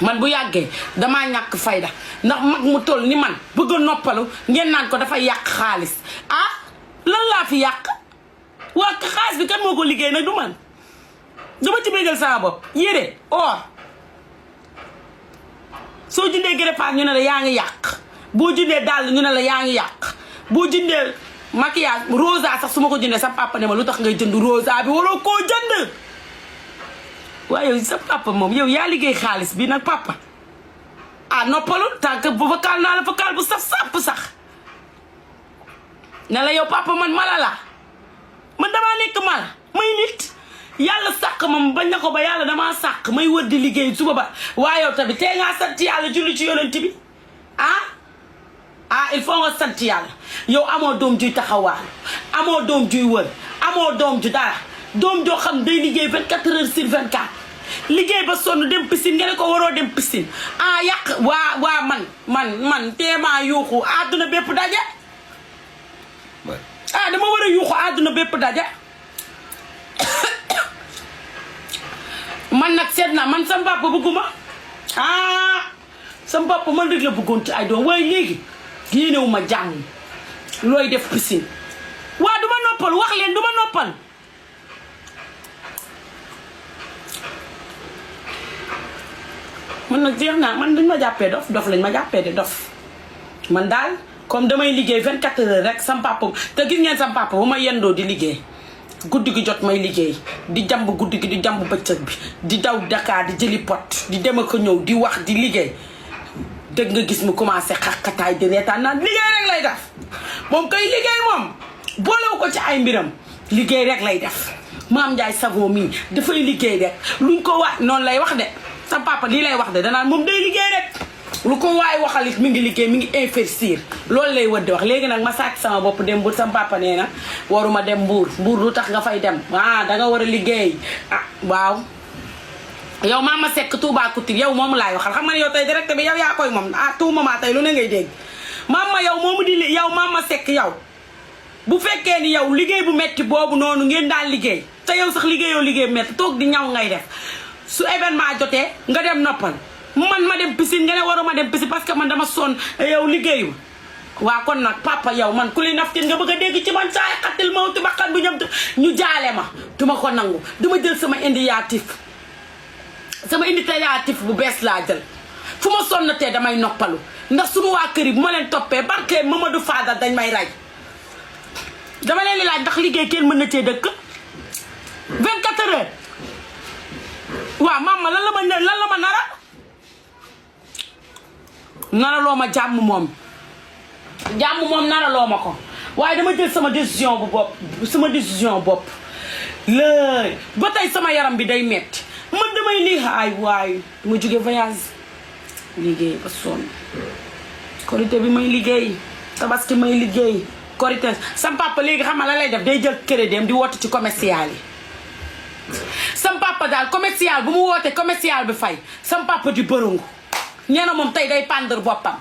man bu yàggee damaa ñàkk fayda ndax mag mu toll ni man bëgg a noppalu ngeen naan ko dafay yàq xaalis ah lan laa fi yàq waa xaalis bi kan moo ko liggéey nag du man dama ci bégal sama bopp yére or soo jëndee greffage ñu ne la yaa ngi yàq boo jëndee dàll ñu ne la yaa ngi yàq boo jëndee maquillage rosa sax su ma ko jëndee sa papa ne ma lu tax ngay jënd rosa bi waroo koo jënd waaye yow sa papa moom yow yaa liggéey xaalis bi nag papa ah noppalul tant que bu vocal naa la vocal bu saf sàpp sax ne la yow papa man mala la man damaa nekk mala may nit yàlla sàq ma bañ na ko ba yàlla damaa sàq may wër di liggéey suba ba waaye yow tamit tey ngaa sant yàlla julli ci yonent bi ah il faut nga sant yàlla yow amoo doom juy taxawaal amoo doom juy wër amoo doom ju dara doom joo xam day liggéey 24 heures sur 24 liggéey ba sonn dem piscine nga ne ko waroo dem piscine yàq waa man teemaa yuuxu àdduna bépp daje dama war a yuuxu àdduna bépp daje man nag seet naa man sama papa bëgguma sama papa man rek la bëggoon ci ay doom waaye léegi yéenewu ma jàmm looy def piscine waa du ma noppal wax leen du ma noppal man nag jeex naa man dañ ma jàppee dof lañ ma jàppee de dof man daal comme damay liggéey 24 heures rek sam papa te gis ngeen sam papa bu ma yendoo di liggéey guddi gi jot may liggéey di jamb guddi gi di jamb bëccëg bi di daw Dakar di jëli pot di dem ak ñëw di wax di liggéey dëgg nga gis mu commencé xaqataay di reetaan naan liggéey rek lay def moom koy liggéey moom boolewu ko ci ay mbiram liggéey rek lay def Maam Ndiaye Savon mii dafay liggéey rek luñ ko waay noonu lay wax de sa papa lii lay wax de danaan moom day liggéey rek lu ko waay waxalit mi ngi liggéey mi ngi investir loolu lay wër di wax léegi nag ma sàcc sama bopp dem bu sama papa nee na waruma dem mbuur lu tax nga fay dem danga war a liggéey waaw yow Mama Seck Touba Couture yow moomu laay waxal xam nga ne yow tey direct bi yow yaa koy moom tout moment tey lu ne ngay dégg mama yow moomu di yow Mama Seck yow bu fekkee ni yow liggéey bu metti boobu noonu ngeen daan liggéey te yow sax liggéeyoo liggéey bu metti toog di ñaw ngay def su événement jotee nga dem noppal man ma dem piscine nga ne waruma dem piscine parce que man dama sonn yow liggéeyu waa kon nag papa yow man ku li naftin nga bëgg a dégg ci man saay xattil mawti bakkan bu ñëm ñu jaale ma duma ko nangu duma jël sama initiative bu bees laa jël fu ma sonnatee damay noppalu ndax suñu waa kër yi bu ma leen toppee barke Mamadou Fadal dañ may rey dama leen di laaj ndax liggéey kenn mën na cee dëkk 24 heures waaw mama lan la ma nara loo ma jàmm moom nara loo ma ko waaye dama jël sama décision bopp lëy ba tey sama yaram bi day metti man damay liggéey waaye dama jóge voyage liggéey ba sonn korité bi may liggéey tabaski may liggéey korité sam papa léegi xam nga la lay def day jël crédit am di woote ci commercial yi sam papa daal commercial bu mu wootee commercial bi fay sam papa di bërëngu nee na moom tey day pàndar boppam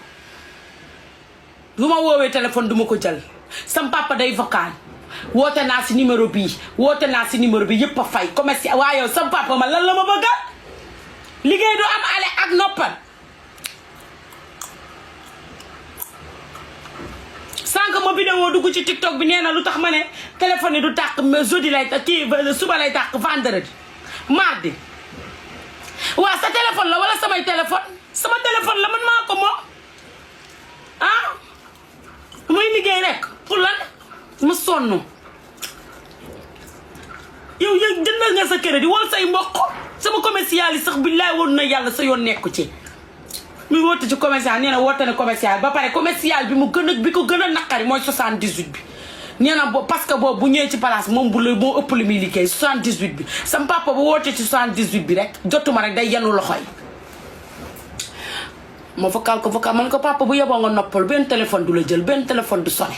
lu ma woowee téléphone duma ko jël sam papa day vocal woote naa si numéro bii woote naa si numéro bi yëpp a fay commercial waaye yow sam papa man lan la ma bëggal liggéey du am ale ak noppal sànq ma vidéo dugg ci TikTok bi nee na lu tax ma ne téléphone yi du tàq jeudi lay kii suba lay tàq vendredi mardi waa sa téléphone la wala samay téléphone sama téléphone la man maa ko moom muy liggéey rek pour lan ma sonn yow jëndal nga sa crédit wala say mbokk sama commercial yi sax billaay woon na yàlla sa yoon nekku ci muy woote ci commercial nee na woote na commercial ba pare commercial bi ko gën a naqari mooy 78 bi nee na parce que boobu bu ñëwee ci place moom moo ëpp li muy liggéey 78 bi sam papa bu woote ci 78 bi rek jotuma rek day yenu loxo yi ma vocal man ko papa bu yeboo nga noppal benn téléphone du la jël benn téléphone du sonné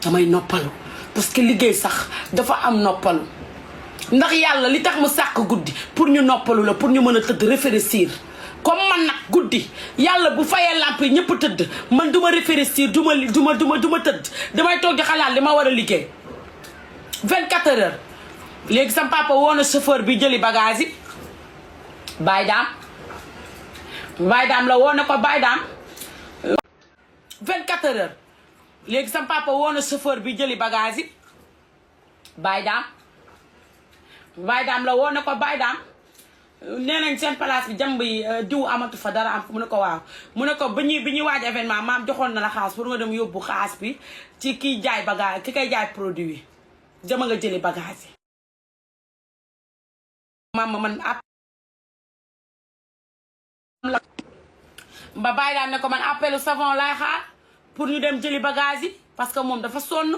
damay noppalu parce que liggéey sax dafa am noppalu ndax yàlla li tax mu sàkk guddi pour ñu noppalu la pour ñu mën a tëdd réfléchir comme man nag guddi yàlla bu fayee lamp yi ñëpp tëdd man du ma réfléchir du ma tëdd damay toog di xalaat li ma war a liggéey 24 heures léegi sam papa woo na chauffeur bi jëli bagage yi bàyyi daam Baye Dame la woo ne ko Baye Dame 24 heures léegi sam papa woo na chauffeur bi jëli bagage yi Baye Dame la woo ne ko Baye Dame nee nañ seen place bi jàmb yi diw amatu fa dara am mu ne ko waaw mu ne ko bi ñuy waaj événement maam joxoon na la xaas pour nga dem yóbbu xaas bi ci kiy jaay bagage ki koy jaay produit yi jama nga jëli bagage yi maam man ba Baye Dame ne ko man appelu savon laay xaar pour ñu dem jëli bagage yi parce que moom dafa sonn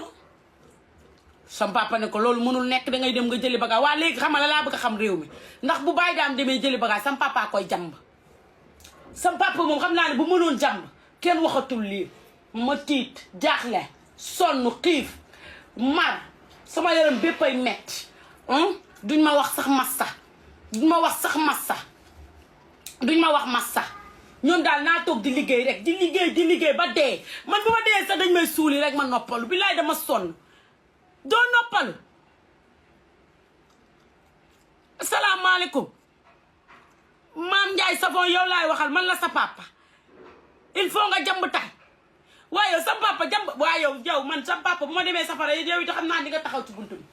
sam papa ne ko loolu mënul nekk dangay dem nga jëli bagage waa léegi xam nga la laa bëgg a xam réew mi ndax bu Baye Dame demee jëli bagage sam papa koy jàmb sam papa moom xam naa ne bu mënoon jàmb kenn waxatul lii ma tiit jaaxle sonn xiif mar sama yaram béppay metti duñ ma wax sax massa duñ ma wax massa ñoom daal naa toog di liggéey rek di liggéey ba dee man bu ma dee sax dañ may suuli rek ma noppalu billaay dama sonn doo noppalu asalaamaaleykum maam Ndiaye Savon yow laay waxal man la sa papa il faut nga jàmb tay waaye yow sa papa jàmb waaye yow man sa papa bu ma demee safara yow it xam naa di nga taxaw ci buntu bi